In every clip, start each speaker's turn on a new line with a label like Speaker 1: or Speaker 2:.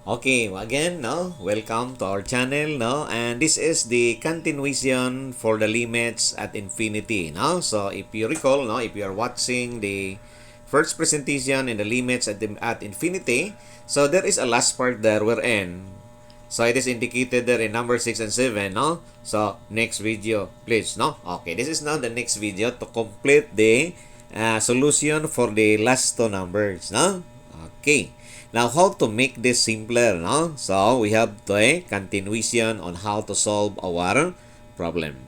Speaker 1: Okay, again, no, welcome to our channel, no, and this is the continuation for the limits at infinity, no. So if you recall, no, if you are watching the first presentation in the limits at infinity, so there is a last part there we're in. So it is indicated there in number 6 and 7, no. So next video, please, no. Okay, this is now the next video to complete the solution for the last two numbers, no. Okay. Now, how to make this simpler, no? So, we have the continuation on how to solve our problem.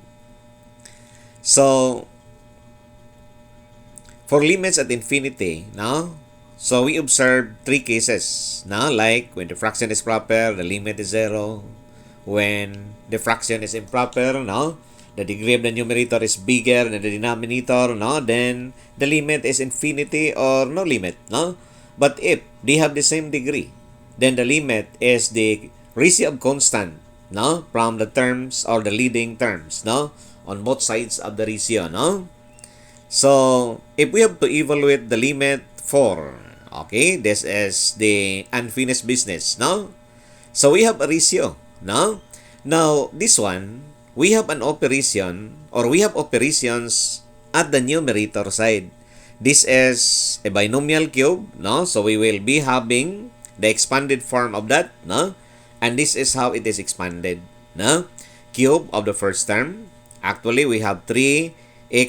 Speaker 1: So, for limits at infinity, no? So, we observe three cases, no? Like, when the fraction is proper, the limit is 0. When the fraction is improper, no? The degree of the numerator is bigger than the denominator, no? Then, the limit is infinity or no limit, no? But if they have the same degree, then the limit is the ratio of constant, no, from the terms or the leading terms, no, on both sides of the ratio, no. So if we have to evaluate the limit for, okay, this is the unfinished business, no. So we have a ratio, no. Now this one, we have an operation or we have operations at the numerator side. This is a binomial cube, no? So we will be having the expanded form of that, no? And this is how it is expanded, no? Cube of the first term. Actually, we have 3x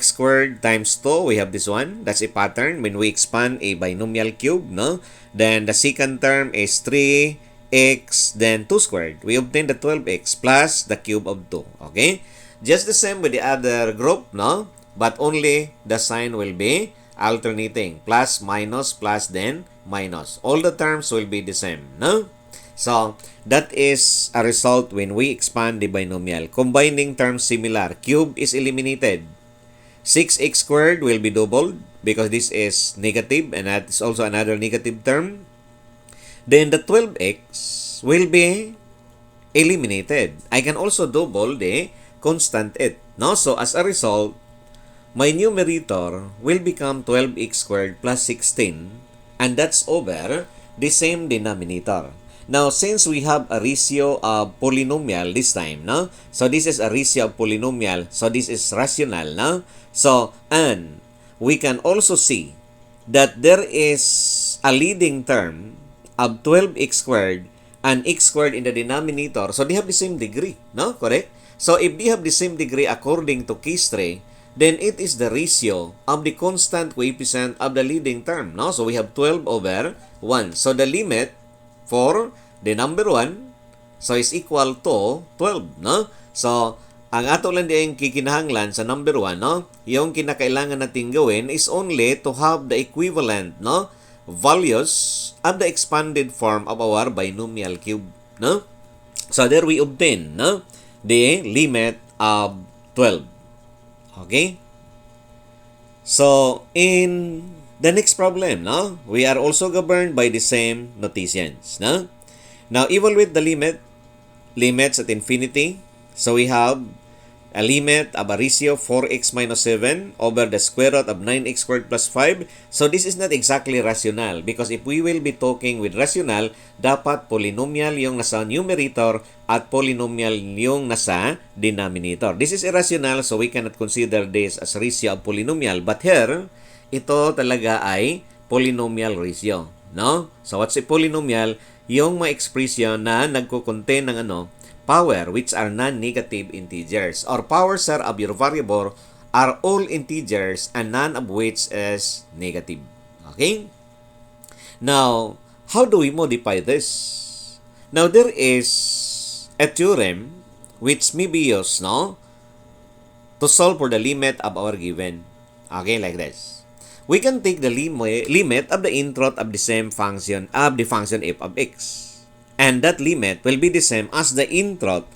Speaker 1: squared times 2. We have this one. That's a pattern when we expand a binomial cube, no? Then the second term is 3x, then 2 squared. We obtain the 12x plus the cube of 2, okay? Just the same with the other group, no? But only the sign will be alternating. Plus, plus, then minus. All the terms will be the same, no? So, that is a result when we expand the binomial. Combining terms similar. Cube is eliminated. 6x squared will be doubled because this is negative and that is also another negative term. Then the 12x will be eliminated. I can also double the constant it, no? So, as a result, my numerator will become 12x squared plus 16 and that's over the same denominator. Now, since we have a ratio of polynomial this time, no? So, this is a ratio of polynomial. So, this is rational, no? So, and we can also see that there is a leading term of 12x squared and x squared in the denominator. So, they have the same degree, no? Correct? So, if they have the same degree according to case 3, then it is the ratio of the constant coefficient of the leading term, no? So we have 12 over 1. So the limit for the number 1 so is equal to 12, no? So ang ato lang din kikinahanglan sa number 1, no? Yung kinakailangan natin gawin is only to have the equivalent, no, values of the expanded form of our binomial cube, no? So there we obtain, no, the limit of 12. Okay? So, in the next problem, no? We are also governed by the same notations, no? Now, evaluate the limits at infinity. So, we have a limit of a ratio 4x minus 7 over the square root of 9x squared plus 5. So, this is not exactly rational because if we will be talking with rational, dapat polynomial yung nasa numerator at polynomial yung nasa denominator. This is irrational so we cannot consider this as ratio of polynomial. But here, ito talaga ay polynomial ratio, no? So, what's a polynomial? Yung mga expression na nagko-contain ng power which are non-negative integers or powers are of your variable are all integers and none of which is negative. Okay? Now, how do we modify this? Now, there is a theorem which may be used, no, to solve for the limit of our given. Okay, like this. We can take the limit of the introt of the same function of the function f of x. And that limit will be the same as the introt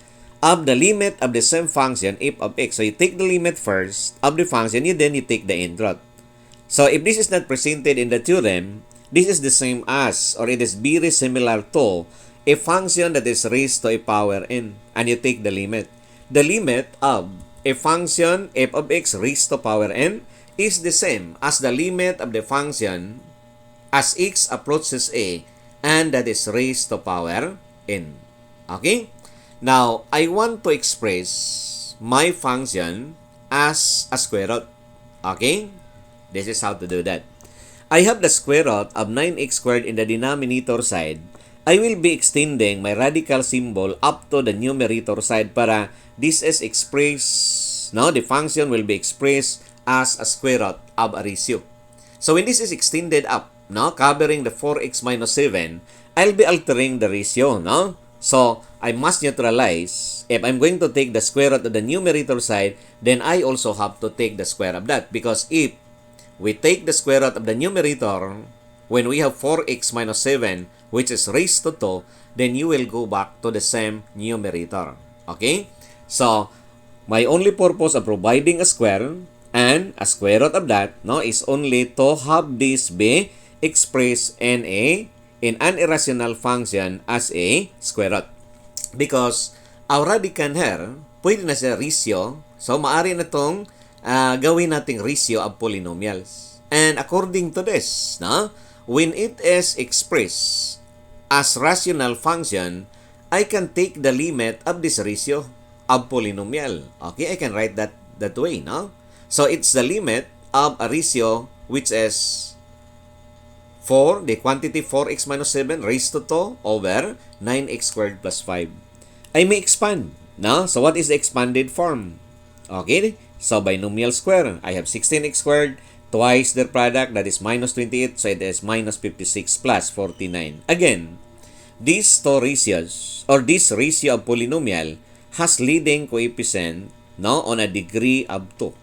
Speaker 1: of the limit of the same function f of x. So you take the limit first of the function, then you take the introt. So if this is not presented in the theorem, this is the same as, or it is very similar to, a function that is raised to a power n, and you take the limit. The limit of a function f of x raised to power n is the same as the limit of the function as x approaches a and that is raised to power n. Okay? Now, I want to express my function as a square root. Okay? This is how to do that. I have the square root of 9x squared in the denominator side. I will be extending my radical symbol up to the numerator side para this is expressed, no, the function will be expressed as a square root of a ratio. So when this is extended up, no, covering the 4x minus 7, I'll be altering the ratio, no? So I must neutralize. If I'm going to take the square root of the numerator side, then I also have to take the square of that. Because if we take the square root of the numerator, when we have 4x minus 7, which is raised to 2, then you will go back to the same numerator. Okay? So, my only purpose of providing a square and a square root of that, no, is only to have this be expressed in an irrational function as a square root. Because our radicand here, pwede na siya ratio. So, maaari na itong gawin nating ratio of polynomials. And according to this, no, when it is expressed as rational function, I can take the limit of this ratio of polynomial. Okay, I can write that way, no? So, it's the limit of a ratio which is 4, the quantity 4x minus 7 raised to 2 over 9x squared plus 5. I may expand, no? So, what is the expanded form? Okay, so binomial square, I have 16x squared twice their product, that is minus 28, so it is minus 56 plus 49. Again, these two ratios, or this ratio of polynomial, has leading coefficient, no, on a degree of 2.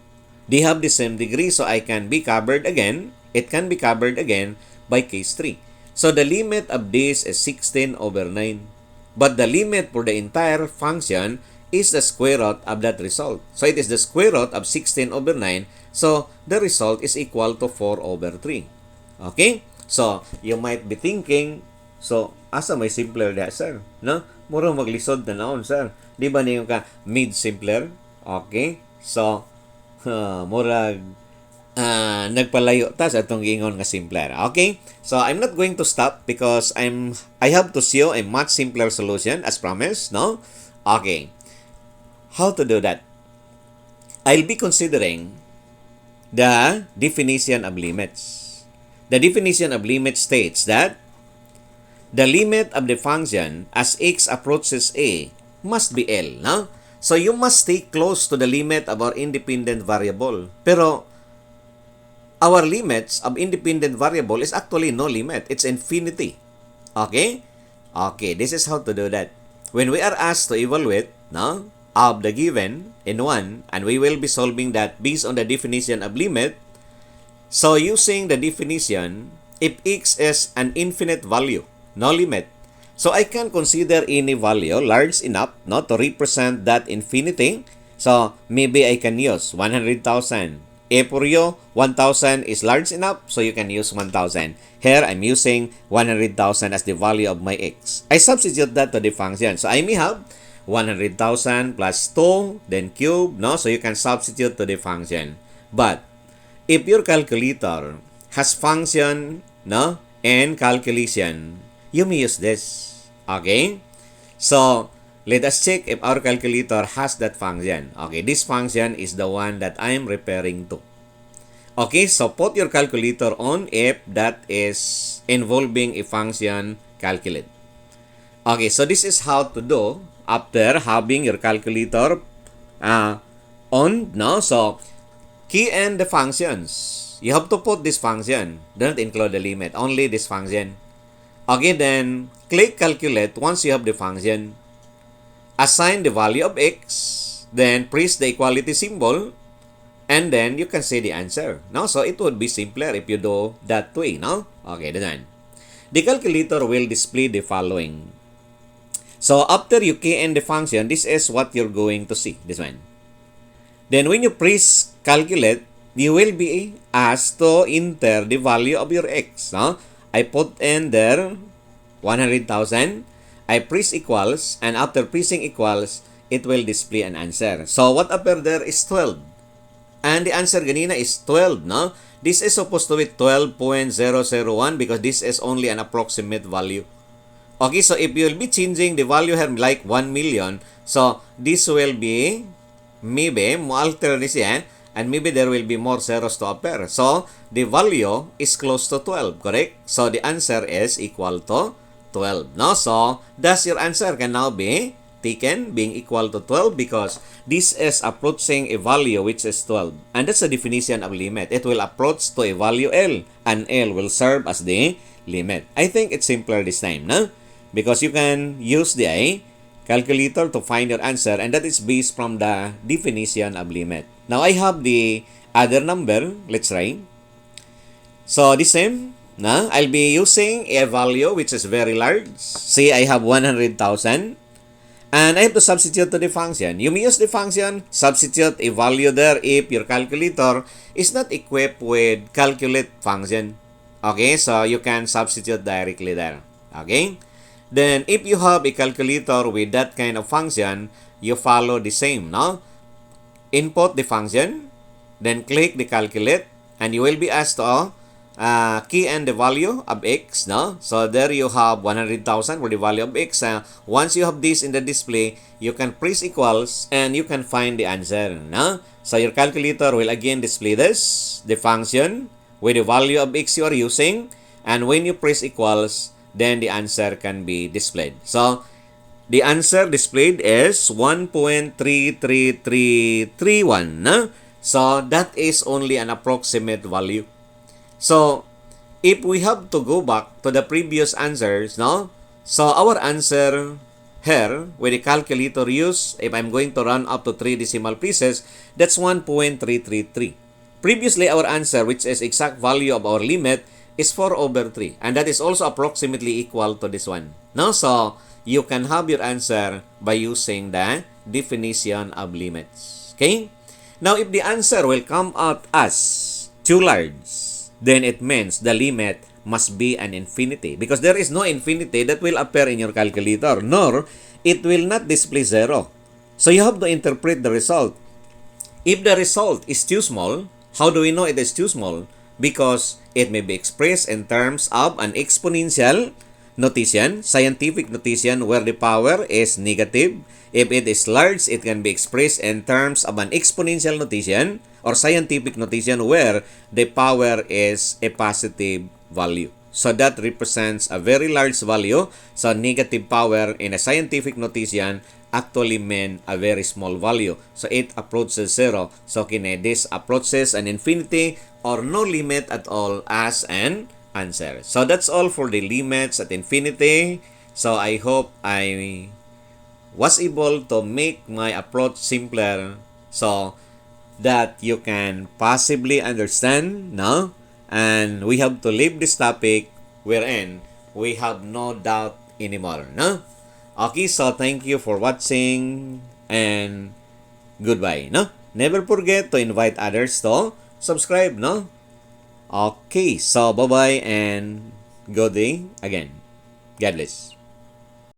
Speaker 1: They have the same degree, so I can be covered again. It can be covered again by case 3. So the limit of this is 16 over 9. But the limit for the entire function is the square root of that result. So it is the square root of 16 over 9. So the result is equal to 4 over 3. Okay? So you might be thinking, so asa may simpler da, sir? No? Mura maglisod na naon, sir. Di ba niyo ka mid-simpler? Okay? So, murag nagpalayo ta sa atong giingon nga simpler. Okay? So, I'm not going to stop because I have to show a much simpler solution as promised, no? Okay. How to do that? I'll be considering the definition of limits. The definition of limits states that the limit of the function as x approaches a must be L, no? So, you must stay close to the limit of our independent variable. Pero, our limits of independent variable is actually no limit. It's infinity. Okay? Okay, this is how to do that. When we are asked to evaluate, no, of the given in 1, and we will be solving that based on the definition of limit. So, using the definition, if x is an infinite value, no limit, so I can consider any value large enough, no, to represent that infinity. So, maybe I can use 100,000. If for you, 1,000 is large enough, so you can use 1,000. Here, I'm using 100,000 as the value of my x. I substitute that to the function. So, I may have 100,000 plus 2, then cube, no? So, you can substitute to the function. But, if your calculator has function, no, and calculation, you may use this. Okay? So, let us check if our calculator has that function. Okay, this function is the one that I am referring to. Okay, so put your calculator on if that is involving a function calculate. Okay, so this is how to do after having your calculator on, no? So, key in the functions. You have to put this function. Don't include the limit. Only this function. Okay, then click calculate once you have the function. Assign the value of x, then press the equality symbol, and then you can see the answer. No? So, it would be simpler if you do that way. No? Okay, then. The calculator will display the following. So, after you key in the function, this is what you're going to see. This one. Then, when you press calculate, you will be asked to enter the value of your x. No? I put in there 100,000. I press equals, and after pressing equals, it will display an answer. So, what appeared there is 12. And the answer ganina is 12, no? This is supposed to be 12.001 because this is only an approximate value. Okay, so if you'll be changing the value here like 1 million, so this will be maybe alter this yan, and maybe there will be more zeros to appear. So the value is close to 12, correct? So the answer is equal to 12. No? So thus your answer can now be taken being equal to 12 because this is approaching a value which is 12. And that's the definition of limit. It will approach to a value L, and L will serve as the limit. I think it's simpler this time, no? Because you can use the calculator to find your answer, and that is based from the definition of limit. Now I have the other number. Let's try. So the same. No? I'll be using a value which is very large. Say I have 100,000. And I have to substitute to the function. You may use the function, substitute a value there if your calculator is not equipped with calculate function. Okay, so you can substitute directly there. Okay? Then, if you have a calculator with that kind of function, you follow the same, no? Input the function, then click the calculate, and you will be asked to key in the value of x, no? So there you have 100,000 for the value of x. Once you have this in the display, you can press equals and you can find the answer, no? So your calculator will again display this, the function with the value of x you are using, and when you press equals, then the answer can be displayed. So the answer displayed is 1.33331, no? So that is only an approximate value. So, if we have to go back to the previous answers, no? So, our answer here, with the calculator use, if I'm going to run up to 3 decimal places, that's 1.333. Previously, our answer, which is exact value of our limit, is 4/3. And that is also approximately equal to this one. No? So, you can have your answer by using the definition of limits. Okay? Now, if the answer will come out as too large, then it means the limit must be an infinity because there is no infinity that will appear in your calculator, nor it will not display 0. So you have to interpret the result. If the result is too small, how do we know it is too small? Because it may be expressed in terms of an exponential notation, scientific notation where the power is negative. If it is large, it can be expressed in terms of an exponential notation or scientific notation where the power is a positive value. So that represents a very large value. So negative power in a scientific notation actually mean a very small value. So it approaches 0. So this approaches an infinity or no limit at all as an answer. So that's all for the limits at infinity. So I hope I was able to make my approach simpler so that you can possibly understand, no? And we have to leave this topic wherein we have no doubt anymore, no? Okay, so thank you for watching and goodbye, no? Never forget to invite others to subscribe, no? Okay, so bye-bye and good day again. God bless.